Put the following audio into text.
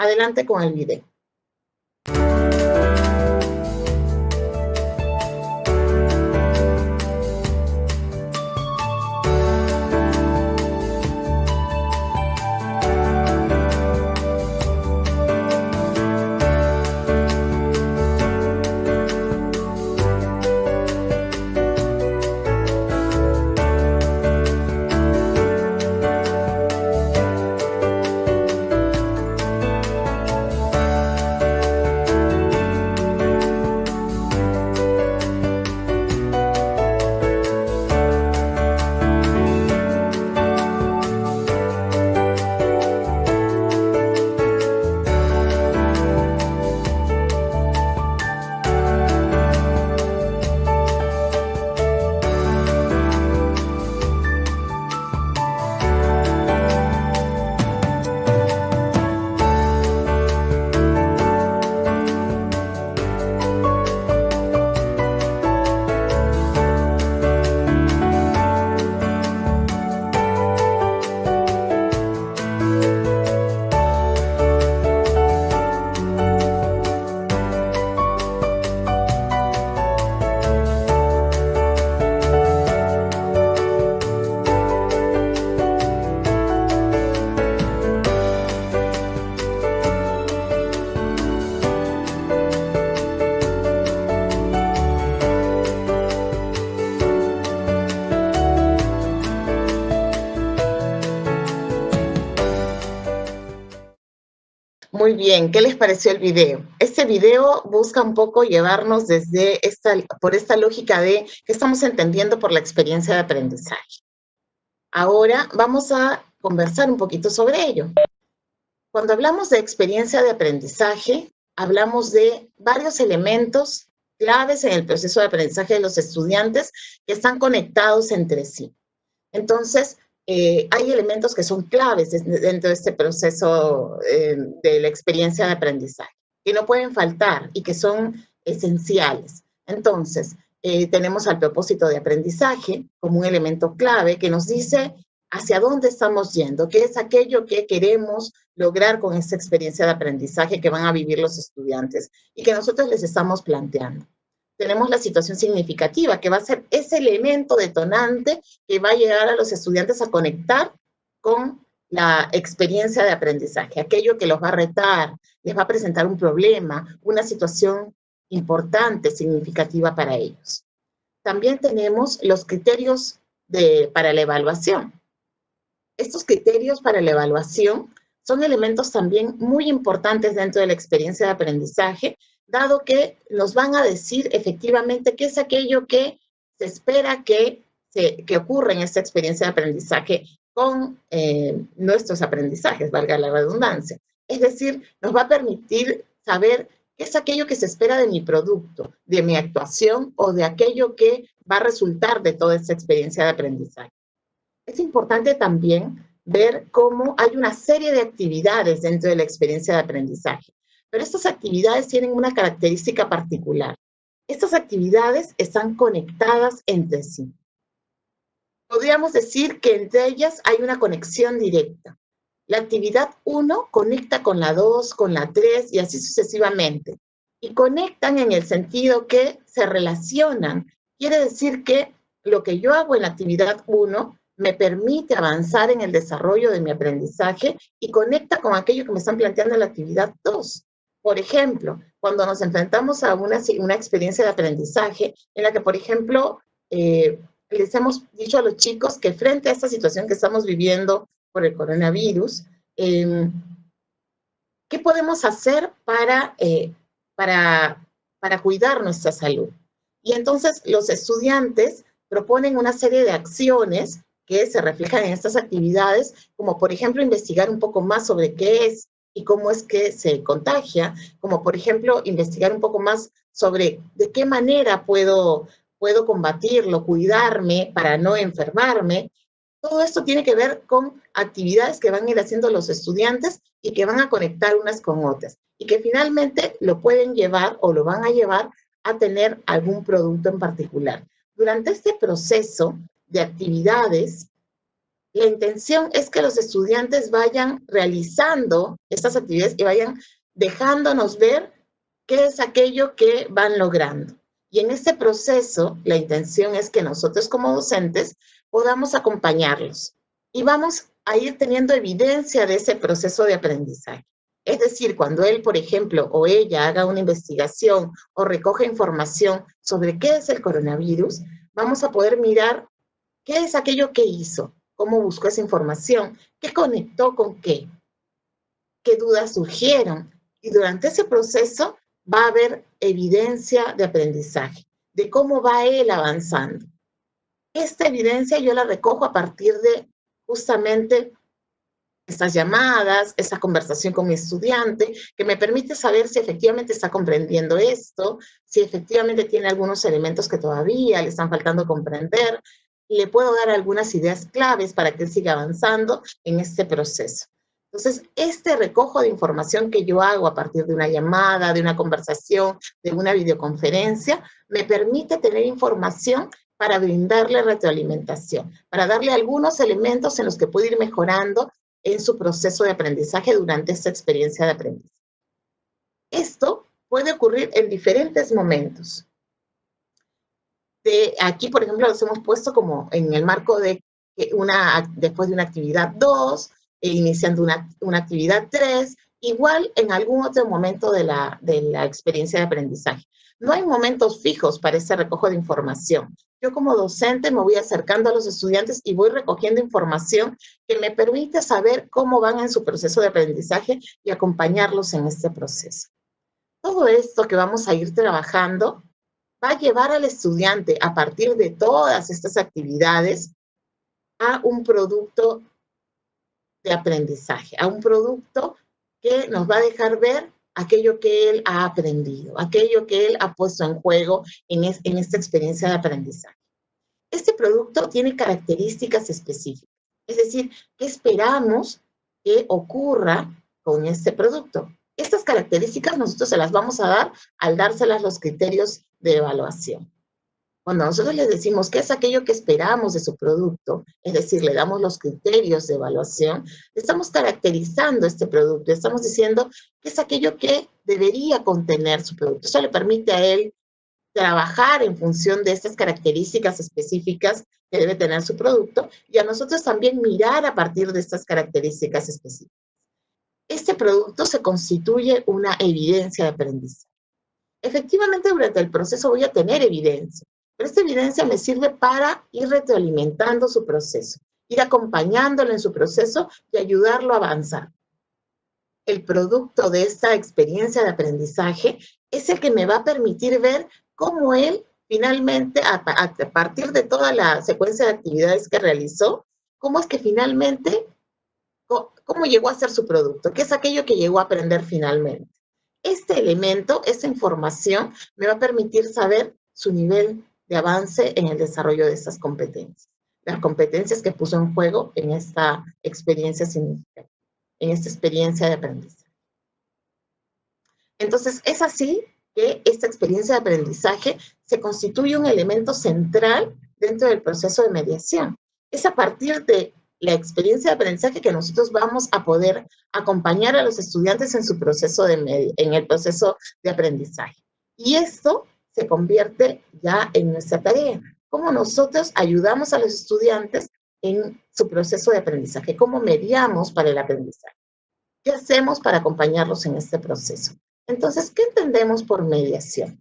Adelante con el video. Muy bien, ¿qué les pareció el video? Este video busca un poco llevarnos por esta lógica de qué estamos entendiendo por la experiencia de aprendizaje. Ahora vamos a conversar un poquito sobre ello. Cuando hablamos de experiencia de aprendizaje, hablamos de varios elementos claves en el proceso de aprendizaje de los estudiantes que están conectados entre sí. Entonces, hay elementos que son claves dentro de este proceso de la experiencia de aprendizaje, que no pueden faltar y que son esenciales. Entonces, tenemos al propósito de aprendizaje como un elemento clave que nos dice hacia dónde estamos yendo, qué es aquello que queremos lograr con esta experiencia de aprendizaje que van a vivir los estudiantes y que nosotros les estamos planteando. Tenemos la situación significativa, que va a ser ese elemento detonante que va a llegar a los estudiantes a conectar con la experiencia de aprendizaje, aquello que los va a retar, les va a presentar un problema, una situación importante, significativa para ellos. También tenemos los criterios para la evaluación. Estos criterios para la evaluación son elementos también muy importantes dentro de la experiencia de aprendizaje, dado que nos van a decir efectivamente qué es aquello que se espera que ocurra en esta experiencia de aprendizaje con nuestros aprendizajes, valga la redundancia. Es decir, nos va a permitir saber qué es aquello que se espera de mi producto, de mi actuación o de aquello que va a resultar de toda esta experiencia de aprendizaje. Es importante también ver cómo hay una serie de actividades dentro de la experiencia de aprendizaje. Pero estas actividades tienen una característica particular. Estas actividades están conectadas entre sí. Podríamos decir que entre ellas hay una conexión directa. La actividad 1 conecta con la 2, con la 3 y así sucesivamente. Y conectan en el sentido que se relacionan. Quiere decir que lo que yo hago en la actividad 1 me permite avanzar en el desarrollo de mi aprendizaje y conecta con aquello que me están planteando en la actividad 2. Por ejemplo, cuando nos enfrentamos a una experiencia de aprendizaje en la que, por ejemplo, les hemos dicho a los chicos que frente a esta situación que estamos viviendo por el coronavirus, ¿qué podemos hacer para cuidar nuestra salud? Y entonces los estudiantes proponen una serie de acciones que se reflejan en estas actividades, como por ejemplo investigar un poco más sobre qué es y cómo es que se contagia, como por ejemplo investigar un poco más sobre de qué manera puedo combatirlo, cuidarme para no enfermarme. Todo esto tiene que ver con actividades que van a ir haciendo los estudiantes y que van a conectar unas con otras y que finalmente lo pueden llevar o lo van a llevar a tener algún producto en particular. Durante este proceso de actividades, La intención es que los estudiantes vayan realizando estas actividades y vayan dejándonos ver qué es aquello que van logrando. Y en este proceso, la intención es que nosotros como docentes podamos acompañarlos y vamos a ir teniendo evidencia de ese proceso de aprendizaje. Es decir, cuando él, por ejemplo, o ella haga una investigación o recoge información sobre qué es el coronavirus, vamos a poder mirar qué es aquello que hizo, cómo buscó esa información, qué conectó con qué dudas surgieron. Y durante ese proceso va a haber evidencia de aprendizaje, de cómo va él avanzando. Esta evidencia yo la recojo a partir de justamente estas llamadas, esa conversación con mi estudiante, que me permite saber si efectivamente está comprendiendo esto, si efectivamente tiene algunos elementos que todavía le están faltando comprender, y le puedo dar algunas ideas claves para que él siga avanzando en este proceso. Entonces, este recojo de información que yo hago a partir de una llamada, de una conversación, de una videoconferencia, me permite tener información para brindarle retroalimentación, para darle algunos elementos en los que puede ir mejorando en su proceso de aprendizaje durante esta experiencia de aprendizaje. Esto puede ocurrir en diferentes momentos. Aquí, por ejemplo, los hemos puesto como en el marco de después de una actividad 2, iniciando una actividad 3, igual en algún otro momento de la experiencia de aprendizaje. No hay momentos fijos para ese recojo de información. Yo como docente me voy acercando a los estudiantes y voy recogiendo información que me permite saber cómo van en su proceso de aprendizaje y acompañarlos en este proceso. Todo esto que vamos a ir trabajando va a llevar al estudiante a partir de todas estas actividades a un producto de aprendizaje, a un producto que nos va a dejar ver aquello que él ha aprendido, aquello que él ha puesto en juego en esta experiencia de aprendizaje. Este producto tiene características específicas, es decir, ¿qué esperamos que ocurra con este producto? Estas características nosotros se las vamos a dar al dárselas los criterios de evaluación. Cuando nosotros les decimos qué es aquello que esperamos de su producto, es decir, le damos los criterios de evaluación, estamos caracterizando este producto, estamos diciendo qué es aquello que debería contener su producto. Eso le permite a él trabajar en función de estas características específicas que debe tener su producto y a nosotros también mirar a partir de estas características específicas. Este producto se constituye una evidencia de aprendizaje. Efectivamente, durante el proceso voy a tener evidencia, pero esta evidencia me sirve para ir retroalimentando su proceso, ir acompañándolo en su proceso y ayudarlo a avanzar. El producto de esta experiencia de aprendizaje es el que me va a permitir ver cómo él finalmente, a partir de toda la secuencia de actividades que realizó, cómo es que finalmente, cómo llegó a ser su producto, qué es aquello que llegó a aprender finalmente. Este elemento, esta información, me va a permitir saber su nivel de avance en el desarrollo de estas competencias, las competencias que puso en juego en esta experiencia significativa, en esta experiencia de aprendizaje. Entonces, es así que esta experiencia de aprendizaje se constituye un elemento central dentro del proceso de mediación. Es a partir de la experiencia de aprendizaje que nosotros vamos a poder acompañar a los estudiantes en su proceso en el proceso de aprendizaje. Y esto se convierte ya en nuestra tarea. Cómo nosotros ayudamos a los estudiantes en su proceso de aprendizaje, cómo mediamos para el aprendizaje. ¿Qué hacemos para acompañarlos en este proceso? Entonces, ¿qué entendemos por mediación?